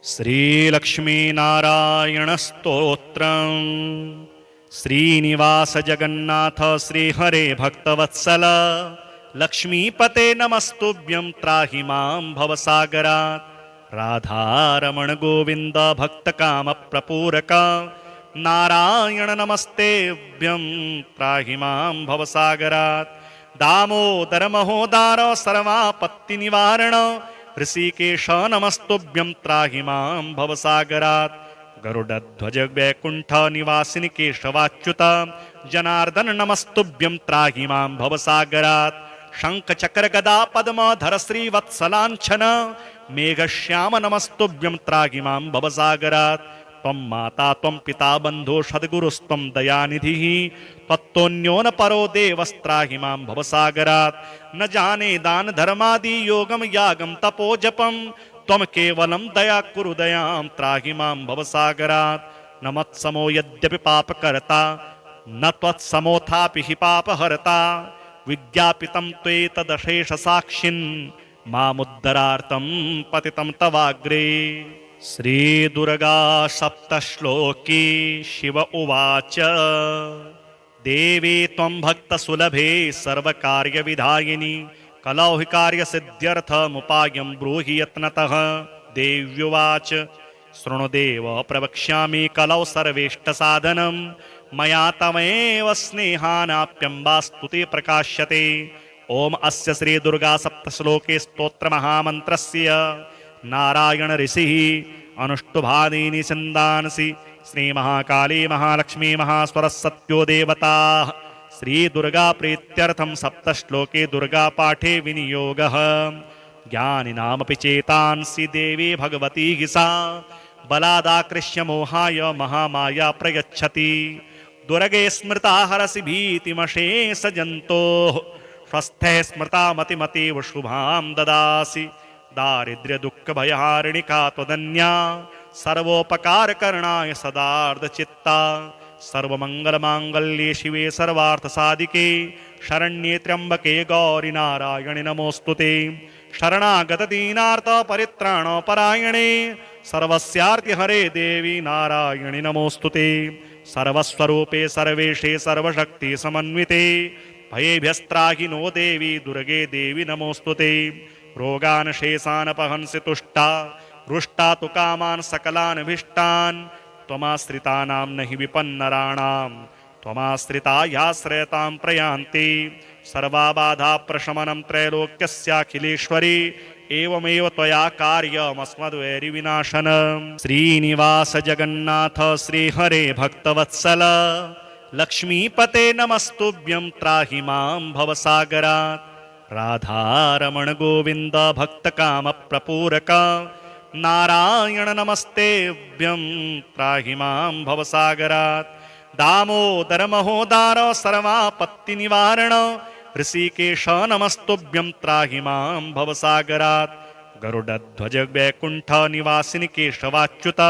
श्रीलक्ष्मीनारायणस्तोत्रम् श्रीनिवास जगन्नाथ श्रीहरे भक्तवत्सल लक्ष्मीपते नमस्तुभ्यं त्राहि मां भवसागरात्। राधारमण गोविंद भक्तकामप्रपूरक नारायण नमस्तेभ्यं त्राहि मां भवसागरात्। दामोदर महोदार सर्वापत्तिनिवारण ऋषिकेश नमस्तुभ्यं त्राहि मां भवसागरात्। गरुडध्वज वैकुंठ निवासिनि केशवाच्युत जनार्दन नमस्तुभ्यं त्राहि मां भवसागरात्। शंख चक्र गदा पद्मधर श्रीवत्सलांछन मेघश्याम नमस्तुभ्यं त्राहि मां भवसागरात्। त्वं माता त्वं पिता बन्धो सद्गुरुस्त्वं दयानिधिः तत्तोऽन्यो न परो देवस्त्राहि मां भवसागरात्। न जाने दान धर्मादि योगम यागम तपो जपम त्वं केवलं दया कुरु दयां त्राहि मां भवसागरात्। न मत्समो यद्यपि पापकर्ता न त्वत्समोऽथापि हि पापहर्ता विज्ञापितं त्वेतदशेष साक्षिन् मामुद्धरार्थं पतितं तवाग्रे। श्री दुर्गा सप्तश्लोकी शिव उवाच देवी त्वं भक्तसुलभे सर्वकार्यविधायिनी कलौ हि कार्यसिद्ध्यर्थमुपायं ब्रूहि यत्नतः। देव्युवाच शृणुदेव प्रवक्ष्यामि कलौ सर्वेष्टसाधनं मया तमेव स्नेहानाप्यम्बास्तु ते प्रकाश्यते। ओम अस्य श्री दुर्गा सप्तश्लोके स्तोत्रमहामन्त्रस्य नारायण ऋषिः अनुष्टुभादीनि छन्दांसि श्री महाकाली महालक्ष्मी महासरस्वत्यो देवताः। श्री दुर्गा प्रीत्यर्थं सप्तश्लोके दुर्गा पाठे विनियोगः। ज्ञानिनामपि चेतांसि देवी भगवती सा बलादाकृष्य मोहाय महामाया प्रयच्छति। दुर्गे स्मृता हरसि भीतिमशेष जन्तोः स्वस्थे स्मृता मतिमतीव शुभां ददासि। दारिद्र्य दुःख भयहारिणिका त्वदन्या सर्वोपकारकरणाय सदार्धचित्ता। सर्वमङ्गलमाङ्गल्ये शिवे सर्वार्थसाधिके शरण्ये त्र्यम्बके गौरि नारायणि नमोऽस्तुते। शरणागत दीनार्थ परित्राणपरायणे सर्वस्यार्तिहरे देवी नारायणि नमोऽस्तुते। सर्वस्वरूपे सर्वेशे सर्वशक्ति समन्विते भयेभ्यस्त्राहि नो देवी दुर्गे देवी नमोऽस्तुते। रोगान् शेषान् पहंसि तुष्टा रुष्टा तु कामान् सकलान् भीष्टान् त्वमाश्रितानां न हि विपन्नराणां त्वमाश्रिता याश्रयतां प्रयान्ति। सर्वाबाधा प्रशमनं त्रैलोक्यस्याखिलेश्वरी एवमेव त्वया कार्यमस्मद्वैरिविनाशनम्। श्रीनिवास जगन्नाथ श्रीहरे भक्तवत्सल लक्ष्मीपते नमस्तुभ्यं त्राहि मां भवसागरात्। राधारमण गोविंद भक्तकामप्रपूरक नारायण नमस्तेभ्यं त्राहि मां भवसागरात्। दामोदर महोदार सर्वापत्तिनिवारण ऋषिकेश नमस्तुभ्यं त्राहि मां भवसागरात्। गरुडध्वज वैकुंठ निवासिनि केशवाच्युत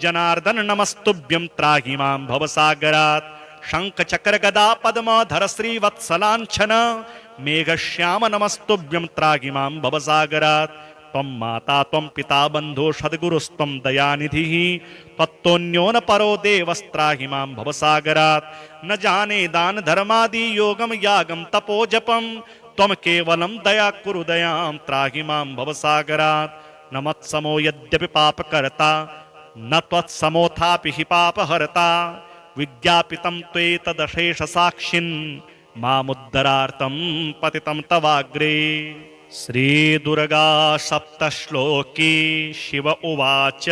जनार्दन नमस्तुभ्यं त्राहि मां भवसागरात्। शंख चक्र गदा पद्मधर श्रीवत्सलांछन मेघश्याम नमस्तुभ्यं त्राहि मां भवसागरात्। त्वं माता त्वं पिता बन्धो सद्गुरुस्त्वं दयानिधिः तत्तोऽन्यो न परो देवस्त्राहि मां भवसागरात्। न जाने दान धर्मादि योगम यागम तपो जपम त्वं केवलं दया कुरु दयां त्राहि मां भवसागरात्। न मत्समो यद्यपि पापकर्ता न त्वत्समोऽथापि हि पापहर्ता विज्ञापितं त्वेतदशेष साक्षिन् मामुद्धरार्थं पतितं तवाग्रे। श्री दुर्गा सप्तश्लोकी शिव उवाच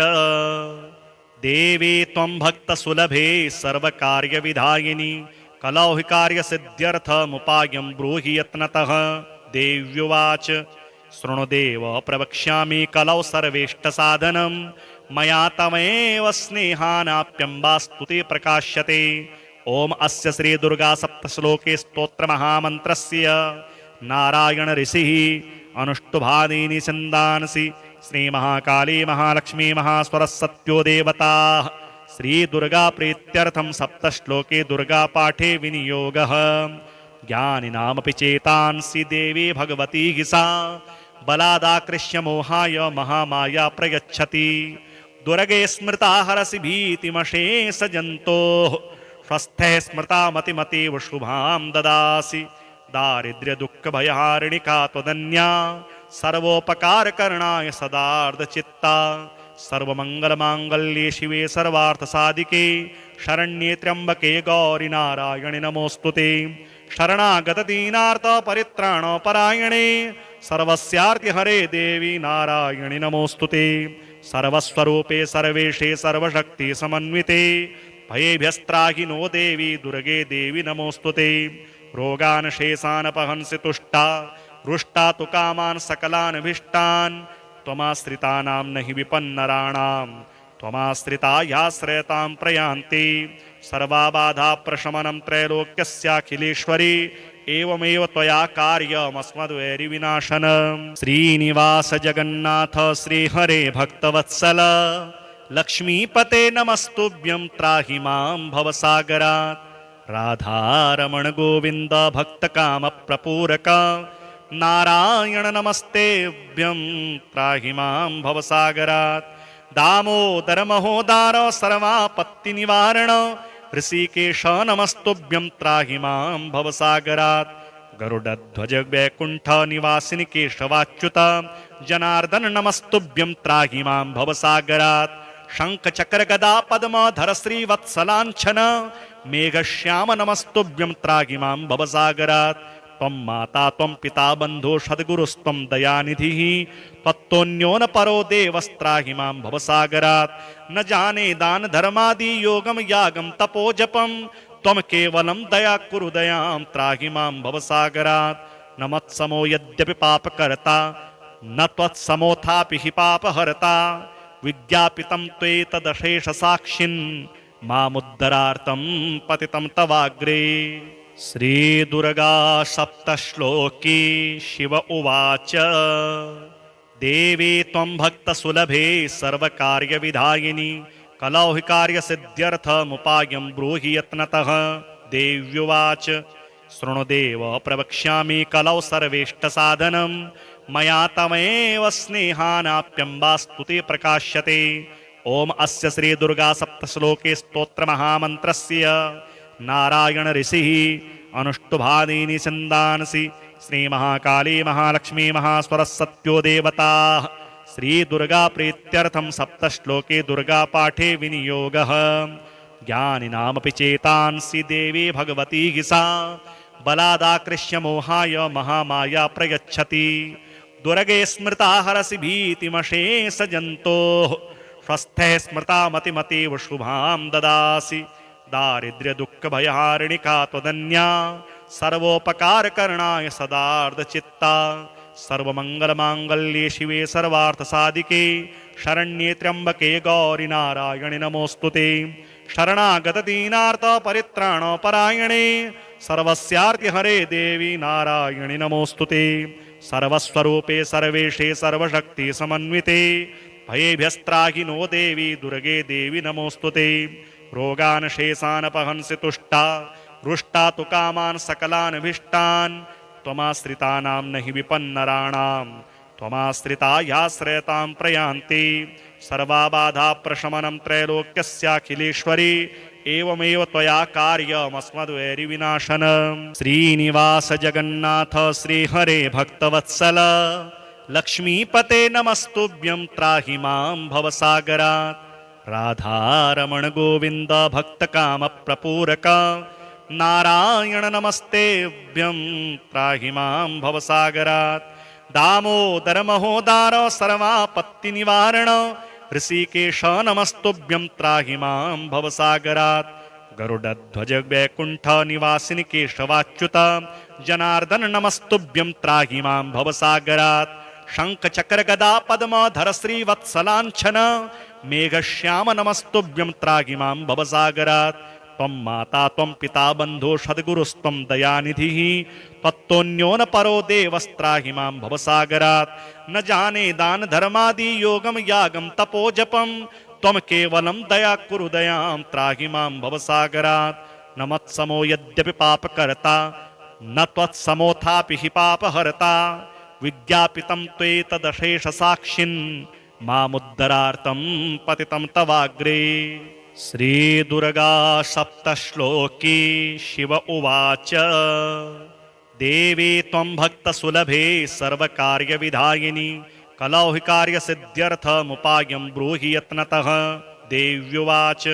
देवी त्वं भक्तसुलभे सर्वकार्यविधायिनी कलौ हि कार्यसिद्ध्यर्थमुपायं ब्रूहि यत्नतः। देव्युवाच शृणुदेव प्रवक्ष्यामि कलौ सर्वेष्टसाधनं मया तमेव स्नेहानाप्यम्बास्तु ते प्रकाश्यते। ओम अस्य श्री दुर्गा सप्तश्लोके स्तोत्रमहामन्त्रस्य नारायण ऋषिः अनुष्टुभादीनि छन्दांसि श्री महाकाली महालक्ष्मी महासरस्वत्यो देवताः। श्री दुर्गा प्रीत्यर्थं सप्तश्लोके दुर्गा पाठे विनियोगः। ज्ञानिनामपि चेतांसि देवी भगवती सा बलादाकृष्य मोहाय महामाया प्रयच्छति। दुर्गे स्मृता हरसि भीतिमशेष जन्तोः स्वस्थे स्मृता मतिमतीव शुभां ददासि दारिद्र्य दुःख भयहारिणिका त्वदन्या सर्वोपकारकरणाय सदार्धचित्ता सर्वमङ्गलमाङ्गल्ये शिवे सर्वार्थसाधिके शरण्ये त्र्यम्बके गौरि नारायणि नमोऽस्तुते शरणागतदीनार्तपरित्राणपरायणे सर्वस्यार्तिहरे देवी नारायणि नमोऽस्तुते सर्वस्वरूपे सर्वेशे सर्वशक्ति समन्विते भयेभ्यस्त्राहि नो देवी दुर्गे देवी नमोऽस्तुते रोगान् शेषान् अपहंसि तुष्टा रुष्टा तु कामान् सकलान् भीष्टान् त्वमाश्रितानां न हि विपन्नराणां त्वमाश्रिता याश्रयतां प्रयान्ति सर्वाबाधा प्रशमनं त्रैलोक्यस्याखिलेश्वरी एवमेव त्वया कार्यमस्मद्वैरिविनाशनम् श्रीनिवास जगन्नाथ श्रीहरे भक्तवत्सल लक्ष्मीपते नमस्तुभ्यं त्राहि मां भवसागरात् राधारमण गोविन्द भक्तकामप्रपूरक नारायण नमस्तेभ्यं त्राहि मां भवसागरात् दामोदर महोदार सर्वापत्तिनिवारण ऋषिकेश नमस्तुभ्यं त्राहि मां भवसागरात् गरुडध्वज वैकुण्ठ निवासिनि केशवाच्युत जनार्दन नमस्तुभ्यं त्राहि मां भवसागरात् शंख चक्र गदा पद्मधर श्रीवत्सलाञ्छन मेघश्याम नमस्तुभ्यं त्राहि मां भवसागरात् त्वं माता त्वं पिता बन्धो सद्गुरुस्त्वं दयानिधिः त्वत्तोऽन्यो न परो देवस्त्राहि मां भवसागरात् न जाने दान धर्मादि योगम यागम तपोजपम त्वं केवलं दया कुरु दयां त्राहि मां भवसागरात् न मत्समो यद्यपि पापकर्ता न त्वत्समोऽथापि हि पापहर्ता विज्ञापितं त्वेतदशेष साक्षिन् मामुद्धरार्थं पतितं तवाग्रे श्रीदुर्गा सप्तश्लोकी शिव उवाच देवी त्वं भक्तसुलभे सर्वकार्यविधायिनी कलौ हि कार्यसिद्ध्यर्थमुपायं ब्रूहि यत्नतः देव्युवाच शृणुदेव प्रवक्ष्यामि कलौ सर्वेष्टसाधनं मया तमेव स्नेहानाप्यम्बास्तुते प्रकाश्यते ओम अस्य श्रीदुर्गा सप्तश्लोके स्तोत्रमहामन्त्रस्य नारायण ऋषिः अनुष्टुभादीनि छन्दांसि श्रीमहाकाली महालक्ष्मी महास्वरस्सत्यो देवताः श्रीदुर्गा प्रीत्यर्थं सप्तश्लोके दुर्गापाठे विनियोगः ज्ञानिनामपि चेतांसि देवी भगवती सा बलादाकृष्य मोहाय महामाया प्रयच्छति दुर्गे स्मृता हरसि भीतिमशेष जन्तोः स्वस्थे स्मृता मतिमतीव शुभां ददासि दारिद्र्य दुःख भयहारिणिका त्वदन्या सर्वोपकारकरणाय सदार्धचित्ता सर्वमङ्गलमाङ्गल्ये शिवे सर्वार्थसाधिके शरण्ये त्र्यम्बके गौरि नारायणि नमोऽस्तुते शरणागतदीनार्तपरित्राणपरायणे सर्वस्यार्तिहरे देवी नारायणि नमोऽस्तुते सर्वस्वरूपे सर्वेशे सर्वशक्ति समन्विते भयेभ्यस्त्राहि नो देवी दुर्गे देवी नमोऽस्तुते रोगान् शेषान् अपहंसि तुष्टा रुष्टा तु कामान् सकलान् भीष्टान् त्वमाश्रितानां न हि विपन्नराणां त्वमाश्रिता याश्रयतां प्रयान्ति सर्वाबाधा प्रशमनं त्रैलोक्यस्याखिलेश्वरी एवमेव त्वया कार्यमस्मद्वैरिविनाशनम् श्रीनिवास जगन्नाथ श्रीहरे भक्तवत्सल लक्ष्मीपते नमस्तुभ्यं त्राहि मां भवसागरात् राधारमण गोविन्द भक्तकामप्रपूरक नारायण नमस्तेभ्यं त्राहि मां भवसागरात् दामोदर महोदार सर्वापत्तिनिवारण ऋषिकेश नमस्तुभ्यं त्राहि मां भवसागरात् गरुडध्वज वैकुण्ठ निवासिनि केशवाच्युत जनार्दन नमस्तुभ्यं त्राहि मां भवसागरात् शंख चक्र गदा पद्मधर श्रीवत्सलाञ्छन मेघश्याम नमस्तुभ्यं त्राहि मां भवसागरात् त्वं माता त्वं पिता बन्धो सद्गुरुस्त्वं दयानिधिः त्वत्तोऽन्यो न परो देवस्त्राहि मां भवसागरात् न जाने दान धर्मादि योगम यागम तपोजपम त्वं केवलं दया कुरु दयां त्राहि मां भवसागरात् न मत्समो यद्यपि पापकर्ता न त्वत्समोऽथापि हि पापहर्ता विज्ञापितं त्वेतदशेष साक्षिन् मामुद्धरार्थं पतितं तवाग्रे। श्रीदुर्गा सप्तश्लोकी शिव उवाच देवी त्वं भक्तसुलभे सर्वकार्यविधायिनी कलौ हि कार्यसिद्ध्यर्थमुपायं ब्रूहि यत्नतः। देव्युवाच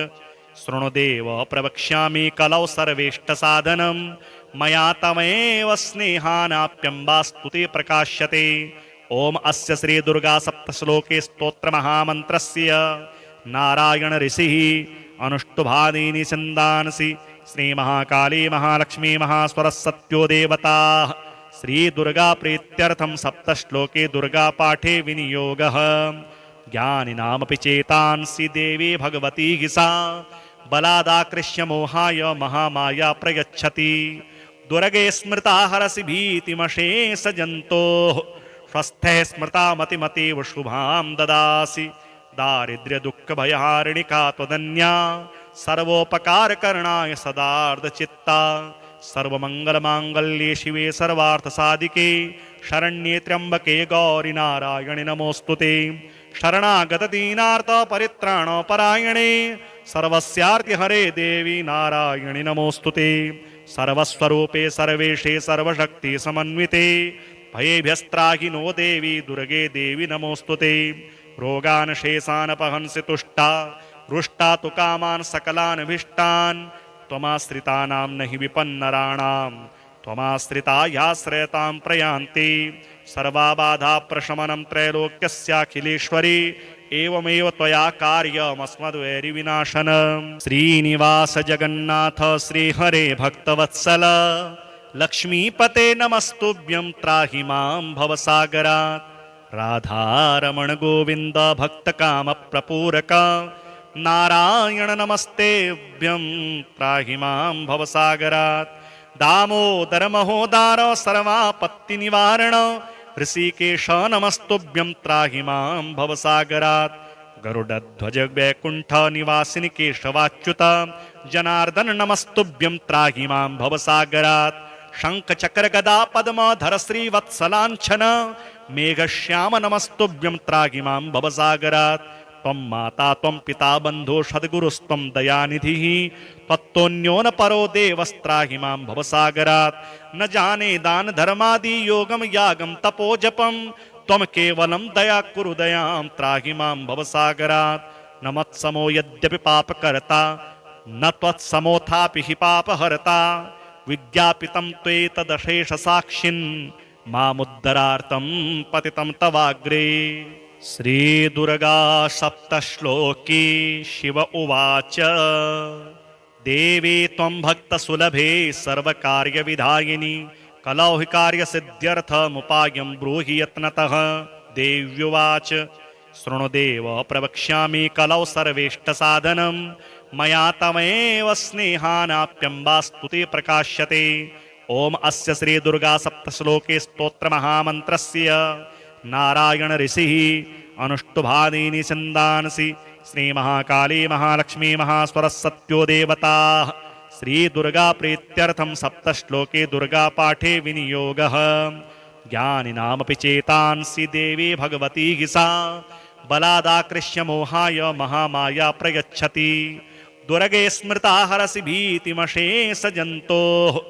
शृणुदेव प्रवक्ष्यामि कलौ सर्वेष्टसाधनं मया तमेव स्नेहानाप्यम्बास्तुते प्रकाश्यते। ओम अस्य श्रीदुर्गा सप्तश्लोके स्तोत्रमहामन्त्रस्य नारायण ऋषिः अनुष्टुभादीनि छन्दांसि श्रीमहाकाली महालक्ष्मी महासरस्वत्यो देवताः। श्रीदुर्गा प्रीत्यर्थं सप्तश्लोके दुर्गापाठे विनियोगः। ज्ञानिनामपि चेतांसि देवी भगवती सा बलादाकृष्य मोहाय महामाया प्रयच्छति। दुर्गे स्मृता हरसि भीतिमशेष जन्तोः स्वस्थे स्मृता मतिमतीव शुभां ददासि। दारिद्र्य दुःख भयहारिणिका त्वदन्या सर्वोपकारकरणाय सदार्धचित्ता। सर्वमङ्गलमाङ्गल्ये शिवे सर्वार्थसाधिके शरण्ये त्र्यम्बके गौरि नारायणि नमोऽस्तुते। शरणागत दीनार्थ परित्राण परायणे सर्वस्यार्तिहरे देवी नारायणि नमोऽस्तुते। सर्वस्वरूपे सर्वेशे सर्वशक्ति समन्विते भयेभ्यस्त्राहि नो देवी दुर्गे देवी नमोऽस्तुते। रोगान् शेषान् पहंसि तुष्टा रुष्टा तु कामान् सकलान् भीष्टान् त्वमाश्रितानां न हि विपन्नराणां त्वमाश्रिता याश्रयतां प्रयान्ति। सर्वाबाधा प्रशमनं त्रैलोक्यस्याखिलेश्वरी एवमेव त्वया कार्यमस्मद्वैरिविनाशनम्। श्रीनिवास जगन्नाथ श्रीहरे भक्तवत्सल लक्ष्मीपते नमस्तुभ्यं त्राहि मां भवसागरात्। राधारमण गोविन्द भक्तकामप्रपूरक नारायण नमस्तेभ्यं त्राहि मां भवसागरात्। दामोदर महोदार सर्वापत्तिनिवारण ऋषिकेश नमस्तुभ्यं त्राहि मां भवसागरात्। गरुडध्वज वैकुण्ठ निवासिनि केशवाच्युत जनार्दन नमस्तुभ्यं त्राहि मां भवसागरात्। शंख चक्र गदा पद्मधर श्रीवत्सलाञ्छन मेघश्याम नमस्तुभ्यं त्राहि मां भवसागरात्। त्वं माता त्वं पिता बन्धो सद्गुरुस्त्वं दयानिधिः त्वत्तोऽन्यो न परो देवस्त्राहि मां भवसागरात्। न जाने दान धर्मादि योगम यागम तपोजपम त्वं केवलं दया कुरु दयां त्राहि मां भवसागरात्। न मत्समो यद्यपि पापकर्ता न त्वत्समोथापि हि पापहर्ता विज्ञापितं त्वेतदशेष साक्षिन् मामुद्धरार्थं पतितं तवाग्रे। श्रीदुर्गा सप्तश्लोकी शिव उवाच देवी त्वं भक्तसुलभे सर्वकार्यविधायिनी कलौ हि कार्यसिद्ध्यर्थमुपायं ब्रूहि यत्नतः। देव्युवाच शृणुदेव प्रवक्ष्यामि कलौ सर्वेष्टसाधनं मया तमेव स्नेहानाप्यम्बास्तुते प्रकाश्यते। ओम अस्य श्रीदुर्गा सप्तश्लोके स्तोत्रमहामन्त्रस्य नारायण ऋषिः अनुष्टुभादीनि छन्दांसि श्रीमहाकाली महालक्ष्मी महासरस्वत्यो देवताः। श्रीदुर्गा प्रीत्यर्थं सप्तश्लोके दुर्गापाठे विनियोगः। ज्ञानिनामपि चेतांसि देवी भगवती सा बलादाकृष्य मोहाय महामाया प्रयच्छति। दुर्गे स्मृता हरसि भीतिमशेष जन्तोः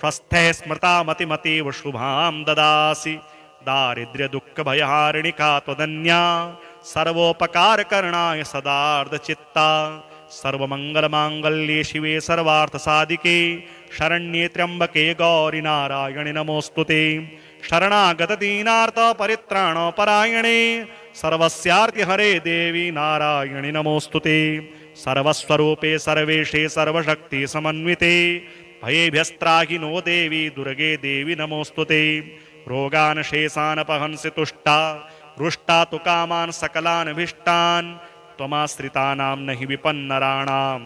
स्वस्थे स्मृता मतिमतीव शुभां ददासि। दारिद्र्य दुःख भयहारिणिका त्वदन्या सर्वोपकारकरणाय सदार्धचित्ता। सर्वमङ्गलमाङ्गल्ये शिवे सर्वार्थसाधिके शरण्ये त्र्यम्बके गौरि नारायणि नमोऽस्तुते। शरणागत दीनार्थ परित्राण परायणे सर्वस्यार्तिहरे देवी नारायणि नमोऽस्तुते। सर्वस्वरूपे सर्वेशे सर्वशक्ति समन्विते भयेभ्यस्त्राहि नो देवी दुर्गे देवी नमोऽस्तुते। रोगान् शेषान् पहंसि तुष्टा रुष्टा तु कामान् सकलान् भीष्टान् त्वमाश्रितानां न हि विपन्नराणां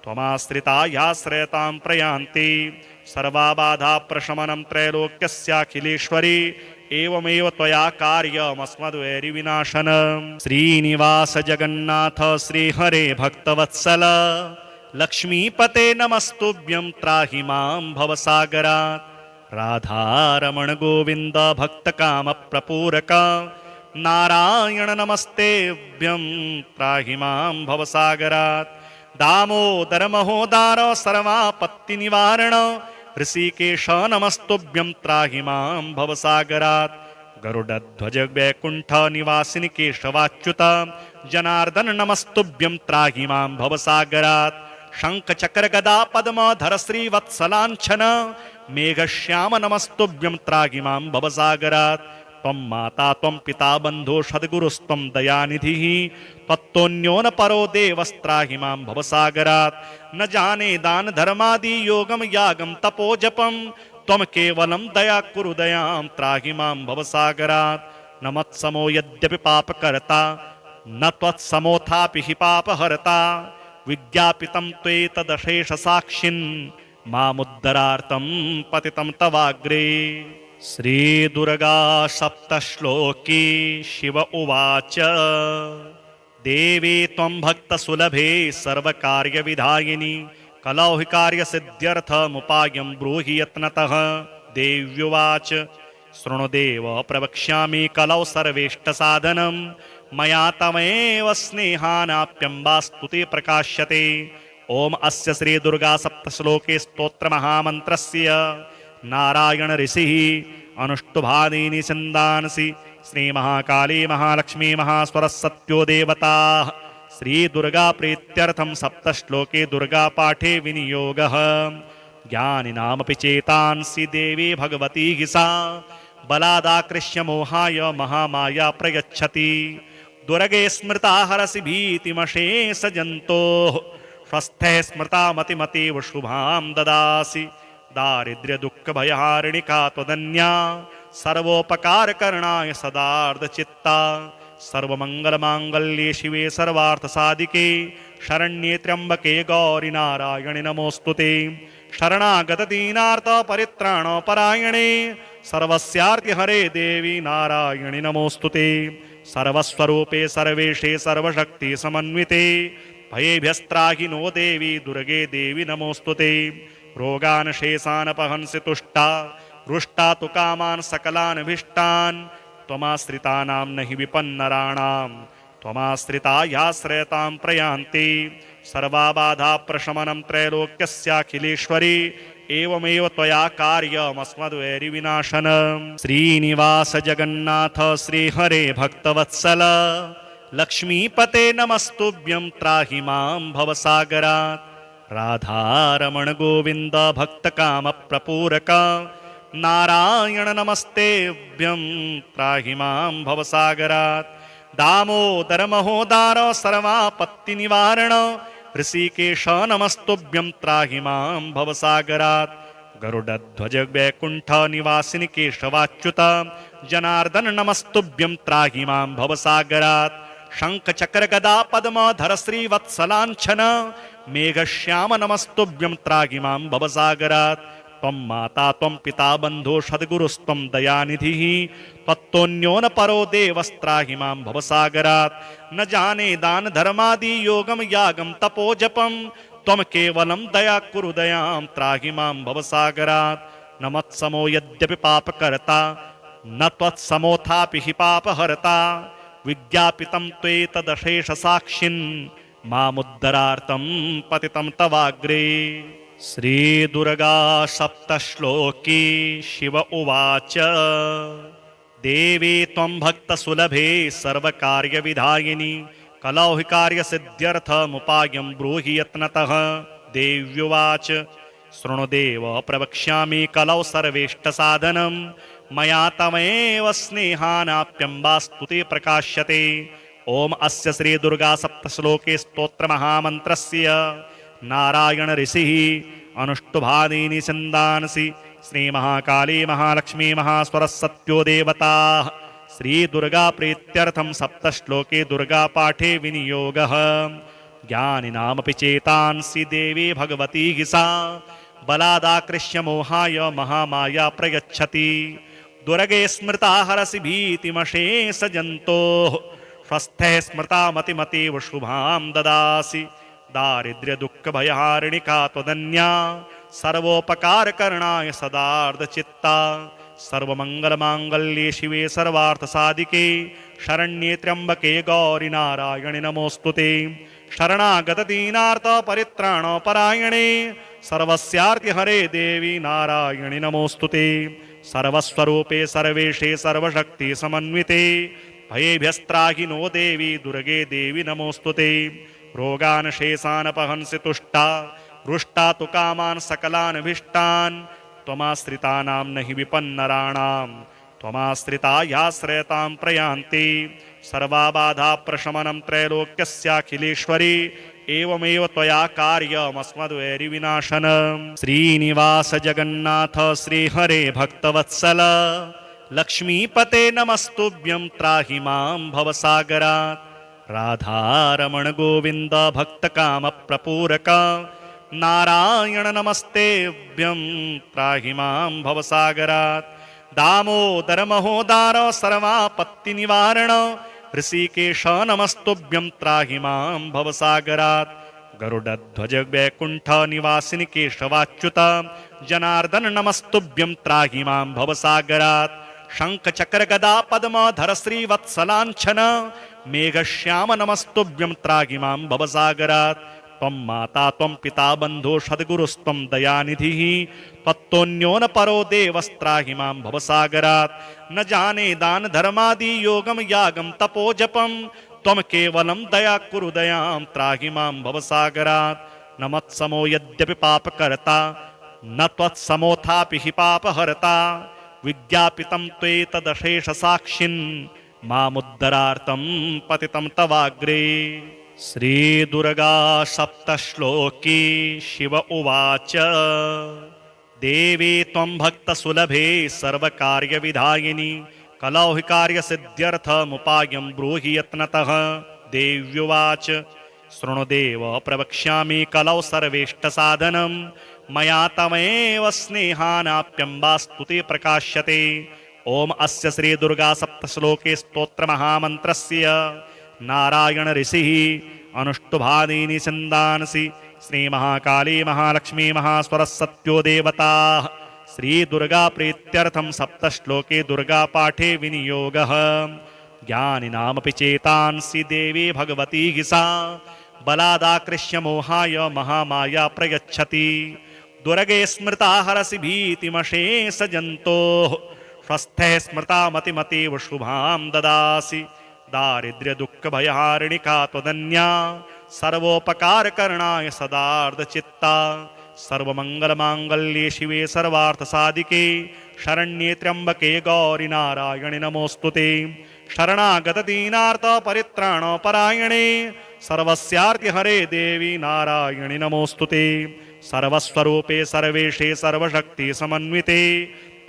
त्वमाश्रिता याश्रयतां प्रयान्ति। सर्वाबाधा प्रशमनं त्रैलोक्यस्याखिलेश्वरी एवमेव त्वया कार्यमस्मद्वैरिविनाशनम्। श्रीनिवास जगन्नाथ श्रीहरे भक्तवत्सल लक्ष्मीपते नमस्तुभ्यं त्राहि मां भवसागरात्। राधारमण गोविन्द भक्तकामप्रपूरक नारायण नमस्तेभ्यं त्राहि मां भवसागरात् दामोदर महोदार सर्वापत्ति निवारण ऋषिकेश नमस्तुभ्यं त्राहि मां भवसागरात् गरुडध्वज वैकुंठ निवासिनि केशवाच्युत जनार्दन नमस्तुभ्यं त्राहि मां भवसागरात् शंख चक्र गदा पद्मधर श्रीवत्सलांछन मेघश्याम नमस्तुभ्यं त्राहि मां भवसागरात् त्वं माता त्वं पिता बन्धो सद्गुरुस्त्वं दयानिधिः त्वत्तोऽन्यो न परो देवस्त्राहि मां भवसागरात् न जाने दान धर्मादि योगम यागम तपो जपम त्वं केवलं दया कुरु दयां त्राहि मां भवसागरात् न मत्समो यद्यपि पापकर्ता न त्वत्समोऽथापि हि पापहर्ता विज्ञापितं त्वेतदशेष साक्षिन् मामुद्धरार्थं पतितं तवाग्रे। श्री दुर्गा सप्तश्लोकी शिव उवाच देवी त्वं भक्तसुलभे सर्वकार्यविधायिनी कलौ हि कार्यसिद्ध्यर्थमुपायं ब्रूहि यत्नतः। देव्युवाच शृणुदेव प्रवक्ष्यामि कलौ सर्वेष्टसाधनं मया तमेव स्नेहानाप्यम्बास्तुते प्रकाश्यते। ओम अस्य श्री दुर्गा सप्तश्लोके स्तोत्र महामन्त्रस्य नारायण ऋषिः अनुष्टुभादीनि छन्दांसि श्री महाकाली महालक्ष्मी महासरस्वत्यो देवताः श्री दुर्गा प्रीत्यर्थं सप्तश्लोके दुर्गा पाठे विनियोगः। ज्ञानिनामपि चेतांसि देवी भगवती हि सा बलादाकृष्य मोहाय महामाया प्रयच्छति। दुर्गे स्मृता हरसि भीतिमशेष जन्तोः स्वस्थे स्मृता मतिमतीव शुभां ददासि। दारिद्र्य दुःख भयहारिणिका त्वदन्या सर्वोपकार करणाय सदार्ध चित्ता। सर्वमंगल मांगल्ये शिवे सर्वार्थ साधिके शरण्ये त्र्यंबके गौरी नारायणि नमोस्तुते। शरणागत दीनार्थ परित्राण परायणे सर्वस्यार्ति हरे देवी नारायणि नमोस्तुते। सर्वस्वरूपे सर्वेशे सर्वशक्ति समन्विते भयेभ्यस्त्राहि नो देवी दुर्गे देवी नमोस्तुते। रोगान शेषानपहंसि तुष्टा रुष्टा तु कामान् सकलान् भीष्टान् त्वमाश्रितानां न हि विपन्नराणां त्वमाश्रिता याश्रयतां प्रयान्ति। सर्वाबाधा प्रशमनं त्रैलोक्यस्याखिलेश्वरी एवमेव त्वया कार्यमस्मद्वैरिविनाशनम्। श्रीनिवास जगन्नाथ श्रीहरे भक्तवत्सल लक्ष्मीपते नमस्तुभ्यं त्राहि मां भवसागरात्। राधारमण गोविंद भक्त काम प्रपूरक नारायण नमस्तेभ्यं त्राहि मां भवसागरात्। दामोदर महोदार सर्वापत्ति निवारण ऋषिकेश नमस्तुभ्यं त्राहि मां भवसागरात्। गरुडध्वज वैकुंठ निवासिनि केशवाच्युत जनार्दन नमस्तुभ्यं त्राहि मां भवसागरात्। शंख चक्र गदा पद्मधर श्रीवत्सलांछन मेघश्याम नमस्तुभ्यं त्राहि मां भवसागरात्। त्वं माता त्वं पिता बन्धो सद्गुरुस्त्वं दयानिधिः त्वत्तोऽन्यो न परो देवस्त्राहि मां भवसागरात्। न जाने दान धर्मादि योगम यागम तपो जपम त्वं केवलं दया कुरु दयां त्राहि मां भवसागरात्। न मत्समो यद्यपि पापकर्ता न त्वत्समोऽथापि हि पापहर्ता विज्ञापितं त्वेतदशेष साक्षिन् मामुद्धरार्थं पतितं तवाग्रे। श्री दुर्गा सप्तश्लोकी शिव उवाच देवी त्वं भक्तसुलभे सर्वकार्यविधायिनी कलौ हि कार्यसिद्ध्यर्थमुपायं ब्रूहि यत्नतः। देव्युवाच शृणुदेव प्रवक्ष्यामि कलौ सर्वेष्टसाधनं मया तमेव स्नेहानाप्यम्बास्तुते प्रकाश्यते। ओम अस्य श्री दुर्गा सप्तश्लोके स्तोत्र महामन्त्रस्य नारायण ऋषिः अनुष्टुभादीनि छन्दांसि श्री महाकाली महालक्ष्मी महासरस्वत्यो देवताः श्री दुर्गा प्रीत्यर्थं सप्तश्लोके दुर्गा पाठे विनियोगः। ज्ञानिनामपि चेतांसि देवी भगवती हि सा बलादाकृष्य मोहाय महामाया प्रयच्छति। दुर्गे स्मृता हरसि भीतिमशेष जन्तोः स्वस्थे स्मृता मतिमतीव शुभां ददासि। दारिद्र्य दुःख भयहारिणिका त्वदन्या सर्वोपकार करणाय सदार्ध चित्ता। सर्वमङ्गलमाङ्गल्ये शिवे सर्वार्थसाधिके शरण्ये त्र्यम्बके गौरि नारायणि नमोऽस्तुते शरणागतदीनार्तपरित्राणपरायणे सर्वस्यार्तिहरे देवी नारायणि नमोऽस्तुते सर्वस्वरूपे सर्वेशे सर्वशक्तिसमन्विते भयेभ्यस्त्राहि नो देवी दुर्गे देवी नमोऽस्तुते रोगान् शेषानपहंसि तुष्टा रुष्टा तु कामान् सकलानभीष्टान् त्वमाश्रितानां न हि विपन्नराणां त्वमाश्रिता याश्रयतां प्रयान्ति सर्वाबाधाप्रशमनं त्रैलोक्यस्याखिलेश्वरी एवमेव त्वया कार्यमस्मद्वैरिविनाशनम् श्रीनिवास जगन्नाथ श्रीहरे भक्तवत्सल लक्ष्मीपते नमस्तुभ्यं त्राहि मां भवसागरात् राधारमण गोविन्द भक्तकामप्रपूरक नारायण नमस्तेभ्यं त्राहि मां भवसागरात् दामोदर महोदार सर्वापत्तिनिवारण ऋषिकेश नमस्तुभ्यं त्राहि मां भवसागरात् गरुडध्वज वैकुण्ठ निवासिनि केशवाच्युत जनार्दन नमस्तुभ्यं त्राहि मां भवसागरात् शंख चक्र गदा पद्मधर श्रीवत्सलाञ्छन मेघश्याम नमस्तुभ्यं त्राहि मां भवसागरात् त्वं माता त्वं पिता बन्धो सद्गुरुस्त्वं दयानिधिः त्वत्तोऽन्यो न परो देवस्त्राहि मां भवसागरात् न जाने दान धर्मादि योगम यागम तपो जपम त्वं केवलं दया कुरु दयां त्राहि मां भवसागरात् न मत्समो यद्यपि पापकर्ता न त्वत्समोऽथापि हि पापहर्ता विज्ञापितं त्वेतदशेष साक्षिन् मामुद्धरार्थं पतितं तवाग्रे श्री दुर्गा सप्तश्लोकी शिव उवाच देवी त्वं भक्तसुलभे सर्वकार्यविधायिनी कलौ हि कार्यसिद्ध्यर्थमुपायं ब्रूहि यत्नतः देव्युवाच शृणुदेव प्रवक्ष्यामि कलौ सर्वेष्टसाधनं मया तमेव स्नेहानाप्यम्बास्तुते प्रकाश्यते ओम अस्य श्री दुर्गा सप्तश्लोके स्तोत्रमहामन्त्रस्य नारायण ऋषिः अनुष्टुभादीनि छन्दांसि श्री महाकाली महालक्ष्मी महास्वरस्सत्यो देवताः श्री दुर्गा प्रीत्यर्थं सप्तश्लोके दुर्गा पाठे विनियोगः ज्ञानिनामपि चेतांसि देवी भगवती सा बलादाकृष्य मोहाय महामाया प्रयच्छति दुर्गे स्मृता हरसि भीतिमशेष जन्तोः स्वस्थे स्मृता मतिमतीव शुभां ददासि दारिद्र्य दुःख भयहारिणिका त्वदन्या सर्वोपकारकरणाय सदार्धचित्ता सर्वमङ्गलमाङ्गल्ये शिवे सर्वार्थसाधिके शरण्ये त्र्यम्बके गौरि नारायणि नमोऽस्तुते शरणागतदीनार्तपरित्राणपरायणे सर्वस्यार्तिहरे देवी नारायणि नमोऽस्तुते सर्वस्वरूपे सर्वेशे सर्वशक्तिसमन्विते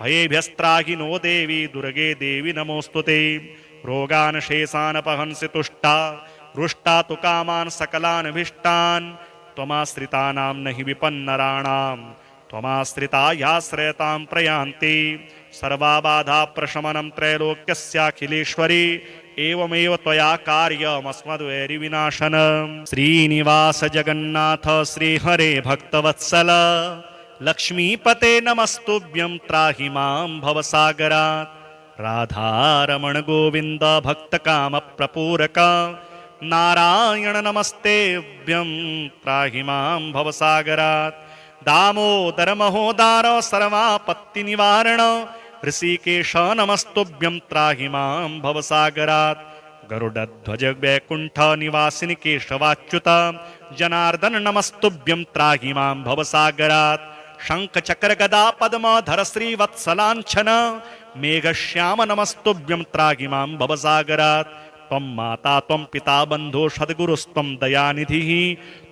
भयेभ्यस्त्राहि नो देवी दुर्गे देवी नमोऽस्तुते रोगान् शेषानपहंसि तुष्टा रुष्टा तु कामान् सकलानभीष्टान् त्वमाश्रितानां न हि विपन्नराणां त्वमाश्रिता याश्रयतां प्रयान्ति सर्वाबाधाप्रशमनं त्रैलोक्यस्याखिलेश्वरी एवमेव त्वया कार्यमस्मद्वैरिविनाशनम् श्रीनिवास जगन्नाथ श्रीहरे भक्तवत्सल लक्ष्मीपते नमस्तुभ्यं त्राहि मां भवसागरात् राधारमण गोविन्द भक्तकामप्रपूरक नारायण नमस्तेभ्यं त्राहि मां भवसागरात् दामोदर महोदार सर्वापत्तिनिवारण ऋषिकेश नमस्तुभ्यं त्राहि मां भवसागरात् गरुडध्वज वैकुण्ठ निवासिनि केशवाच्युत जनार्दन नमस्तुभ्यं त्राहि मां भवसागरात् शंख चक्र गदा पद्मधर श्रीवत्सलाञ्छन मेघश्याम नमस्तुभ्यं त्राहि मां भवसागरात् त्वं माता त्वं पिता बन्धो सद्गुरुस्त्वं दयानिधिः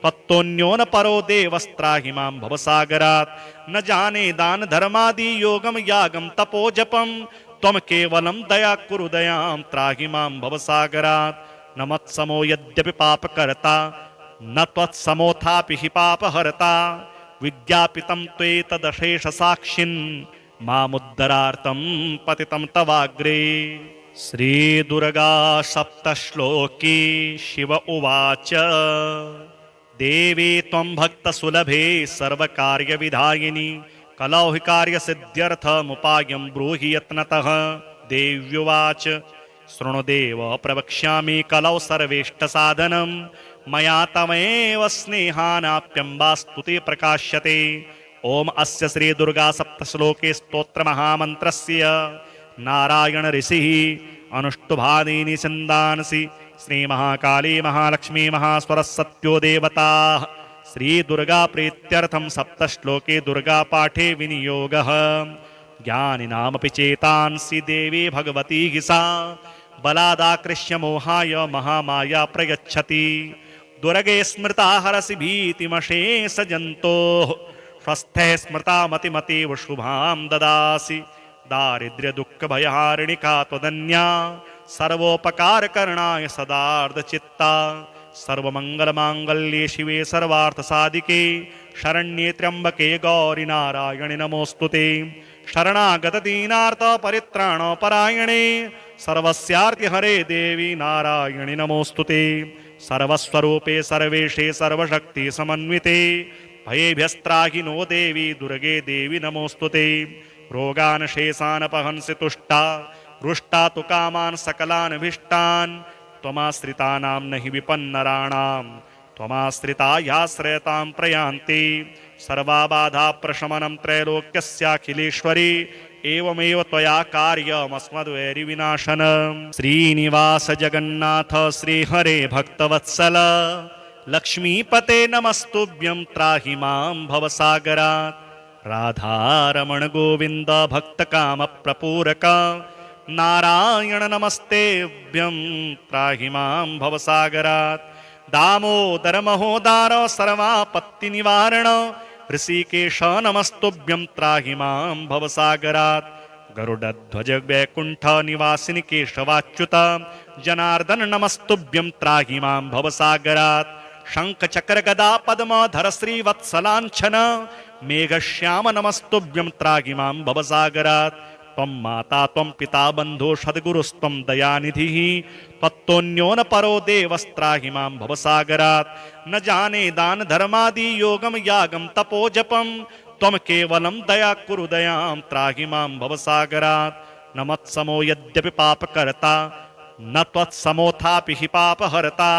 त्वत्तोऽन्यो न परो देवस्त्राहि मां भवसागरात् न जाने दान धर्मादि योगम यागम तपो जपम त्वं केवलं दया कुरु दयां त्राहि मां भवसागरात् न मत्समो यद्यपि पापकर्ता न त्वत्समोऽथापि हि पापहर्ता विज्ञापितं त्वेतदशेष साक्षिन् मामुद्धरार्थं पतितं तवाग्रे श्री दुर्गा सप्तश्लोकी शिव उवाच देवी त्वं भक्तसुलभे सर्वकार्यविधायिनी कलौ हि कार्यसिद्ध्यर्थमुपायं ब्रूहि यत्नतः। देव्युवाच शृणुदेव प्रवक्ष्यामि कलौ सर्वेष्टसाधनं मया तमेव स्नेहानाप्यम्बास्तुते प्रकाश्यते। ओम अस्य श्री दुर्गा सप्तश्लोके स्तोत्रमहामन्त्रस्य नारायण ऋषिः अनुष्टुभादीनि छन्दांसि श्री महाकाली महालक्ष्मी महासरस्वत्यो देवताः श्री दुर्गा प्रीत्यर्थं सप्तश्लोके दुर्गा पाठे विनियोगः। ज्ञानिनामपि चेतांसि देवी भगवती सा बलादाकृष्य मोहाय महामाया प्रयच्छति। दुर्गे स्मृता हरसि भीतिमशेष जन्तोः स्वस्थे स्मृता मतिमतीव शुभां ददासि। दारिद्र्य दुःख भयहारिणिका त्वदन्या सर्वोपकारकरणाय सदार्धचित्ता। सर्वमङ्गलमाङ्गल्ये शिवे सर्वार्थसाधिके शरण्ये त्र्यम्बके गौरि नारायणि नमोऽस्तुते। शरणागतदीनार्तपरित्राणपरायणे सर्वस्यार्तिहरे देवी नारायणि नमोऽस्तुते। सर्वस्वरूपे सर्वेशे सर्वशक्ति समन्विते भयेभ्यस्त्राहि नो देवी दुर्गे देवी नमोऽस्तुते। रोगान् शेषान् पहंसि तुष्टा रुष्टा तु कामान् सकलान् भीष्टान् त्वमाश्रितानां न हि विपन्नराणां त्वमाश्रिता याश्रयतां प्रयान्ति। सर्वाबाधा प्रशमनं त्रैलोक्यस्याखिलेश्वरी एवमेव त्वया कार्यमस्मद्वैरिविनाशनम्। श्रीनिवास जगन्नाथ श्रीहरे भक्तवत्सल लक्ष्मीपते नमस्तुभ्यं त्राहि मां भवसागरात्। राधारमण गोविन्द भक्तकामप्रपूरक नारायण नमस्तेभ्यं त्राहि मां भवसागरात्। दामोदर महोदार सर्वापत्तिनिवारण ऋषिकेश नमस्तुभ्यं त्राहि मां भवसागरात्। गरुडध्वज वैकुण्ठ निवासिनि केशवाच्युत जनार्दन नमस्तुभ्यं त्राहि मां भवसागरात्। शंख चक्र गदा पद्मधर श्रीवत्सलाञ्छन मेघश्याम नमस्तुभ्यं त्राहि मां भवसागरात्। त्वं माता त्वं पिता बन्धो सद्गुरुस्त्वं दयानिधिः त्वत्तोऽन्यो न परो देवस्त्राहि मां भवसागरात्। न जाने दान धर्मादि योगम यागम तपोजपम त्वं केवलं दया कुरु दयां त्राहि मां भवसागरात्। न मत्समो यद्यपि पापकर्ता न त्वत्समोथापि हि पापहर्ता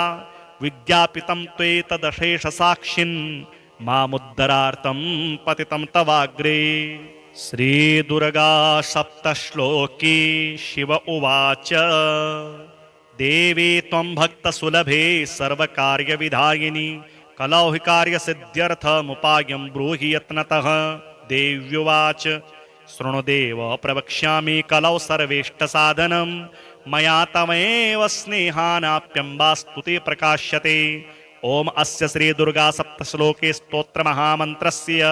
विज्ञापितं त्वेतदशेष साक्षिन् मामुद्धरार्थं पतितं तवाग्रे। श्री दुर्गा सप्तश्लोकी शिव उवाच देवी त्वं भक्तसुलभे सर्वकार्यविधायिनी कलौ हि कार्यसिद्ध्यर्थमुपायं ब्रूहि यत्नतः। देव्युवाच शृणुदेव प्रवक्ष्यामि कलौ सर्वेष्टसाधनं मया तमेव स्नेहानाप्यम्बास्तुते प्रकाश्यते। ओम अस्य श्री दुर्गा सप्तश्लोके स्तोत्रमहामन्त्रस्य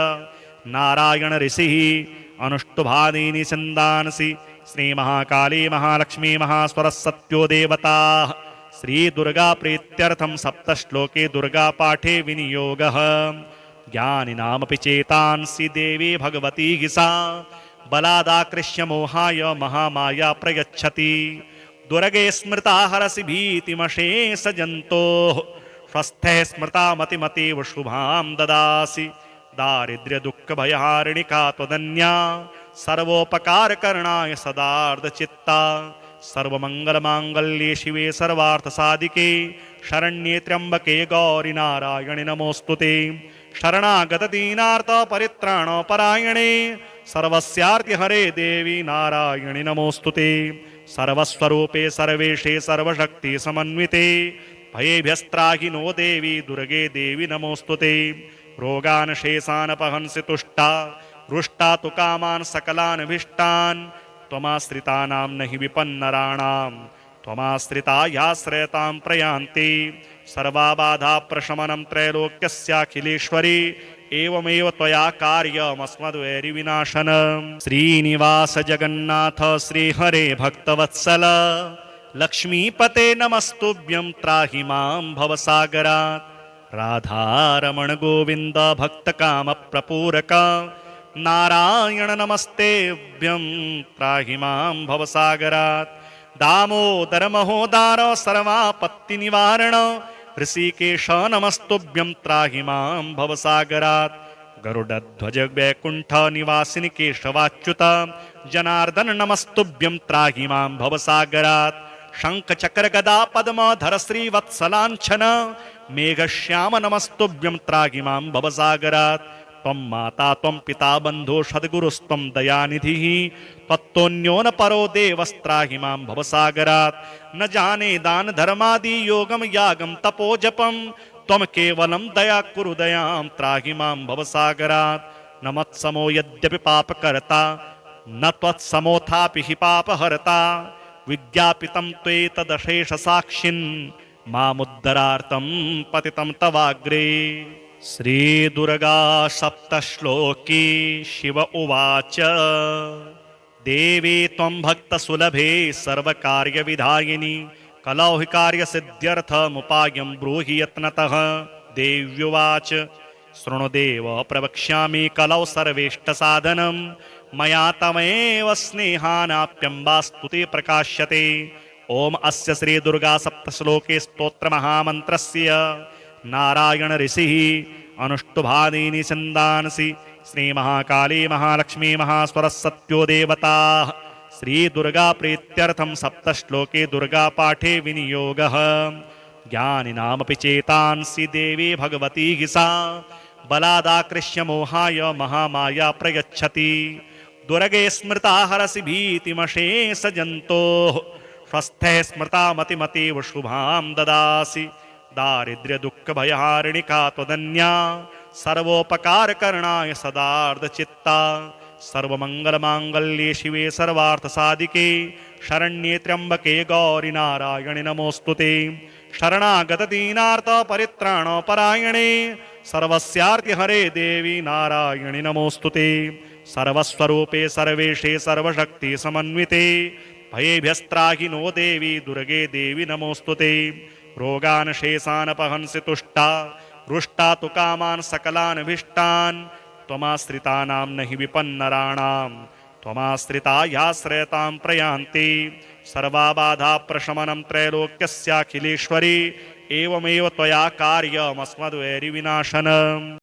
नारायण ऋषिः अनुष्टुभादीनि छन्दांसि श्री महाकाली महालक्ष्मी महासरस्वत्यो देवताः श्री दुर्गा प्रीत्यर्थं सप्तश्लोके दुर्गा पाठे विनियोगः। ज्ञानिनामपि चेतांसि देवी भगवती सा बलादाकृष्य मोहाय महामाया प्रयच्छति। दुर्गे स्मृता हरसि भीतिमशेष जन्तोः स्वस्थे स्मृता मतिमतीव शुभां ददासि। दारिद्र्य दुःख भयहारिणिका त्वदन्या सर्वोपकारकरणाय सदार्धचित्ता। सर्वमङ्गलमाङ्गल्ये शिवे सर्वार्थसाधिके शरण्ये त्र्यम्बके गौरि नारायणि नमोऽस्तुते। शरणागतदीनार्तपरित्राणपरायणे सर्वस्यार्तिहरे देवी नारायणि नमोऽस्तुते। सर्वस्वरूपे सर्वेशे सर्वशक्ति समन्विते भयेभ्यस्त्राहि नो देवी दुर्गे देवी नमोऽस्तुते। रोगान् शेषान् पहंसि तुष्टा रुष्टा तु कामान् सकलान् भीष्टान् त्वमाश्रितानां न हि विपन्नराणां त्वमाश्रिता याश्रयतां प्रयान्ति। सर्वाबाधा प्रशमनं त्रैलोक्यस्याखिलेश्वरी एवमेव त्वया कार्यमस्मद्वैरिविनाशनम्। श्रीनिवास जगन्नाथ श्रीहरे भक्तवत्सल लक्ष्मीपते नमस्तुभ्यं त्राहि मां भवसागरात्। राधारमण गोविन्द भक्तकामप्रपूरक नारायण नमस्तेभ्यं त्राहि मां भवसागरात्। दामोदर महोदार सर्वापत्तिनिवारण ऋषिकेश नमस्तुभ्यं त्राहि मां भवसागरात्। गरुडध्वज वैकुंठ निवासिनि केशवाच्युत जनार्दन नमस्तुभ्यं त्राहि मां भवसागरात् शंख चक्र गदा पद्मधर श्रीवत्सलांछन मेघश्याम नमस्तुभ्यं त्राहि मां भवसागरात् त्वं माता त्वं पिता बन्धो सद्गुरुस्त्वं दयानिधिः त्वत्तोऽन्यो न परो देवस्त्राहि मां भवसागरात् न जाने दान धर्मादि योगम यागम तपोजपम त्वं केवलं दया कुरु दयां त्राहि मां भवसागरात् न मत्समो यद्यपि पापकर्ता न त्वत्समोथापि हि पापहर्ता विज्ञापितं त्वेतदशेष साक्षिन् मामुद्धरार्थं पतितं तवाग्रे। श्री दुर्गा सप्तश्लोकी शिव उवाच देवी त्वं भक्तसुलभे सर्वकार्यविधायिनी कलौ हि कार्यसिद्ध्यर्थमुपायं ब्रूहि यत्नतः। देव्युवाच शृणुदेव प्रवक्ष्यामि कलौ सर्वेष्टसाधनं मया तमेव स्नेहानाप्यम्बास्तुते प्रकाश्यते। ओम अस्य श्री दुर्गा सप्तश्लोके स्तोत्रमहामन्त्रस्य नारायण ऋषिः अनुष्टुभादीनि छन्दांसि श्री महाकाली महालक्ष्मी महासरस्वत्यो देवताः श्री दुर्गा प्रीत्यर्थं सप्तश्लोके दुर्गा पाठे विनियोगः। ज्ञानिनामपि चेतांसि देवी भगवती हि सा बलादाकृष्य मोहाय महामाया प्रयच्छति। दुर्गे स्मृता हरसि भीतिमशेष जन्तोः स्वस्थे स्मृता मतिमतीव शुभां ददासि। दारिद्र्य दुःख भयहारिणिका त्वदन्या सर्वोपकारकरणाय सदार्धचित्ता। सर्वमंगलमांगल्ये शिवे सर्वार्थसाधिके शरण्ये त्र्यंबके गौरि नारायणि नमोस्तुते। शरणागत दीनार्थ परित्राण परायणे सर्वस्यार्तिहरे देवी नारायणि नमोस्तुते। सर्वस्वरूपे सर्वेशे सर्वशक्ति समन्विते भयेभ्यस्त्राहि नो देवी दुर्गे देवी नमोस्तुते। रोगान् शेषान् पहंसि तुष्टा रुष्टा तु कामान् सकलान् भीष्टान् त्वमाश्रितानां न हि विपन्नराणां त्वमाश्रिता याश्रयतां प्रयान्ति। सर्वाबाधा प्रशमनं त्रैलोक्यस्याखिलेश्वरी एवमेव त्वया कार्यमस्मद्वैरिविनाशनम्।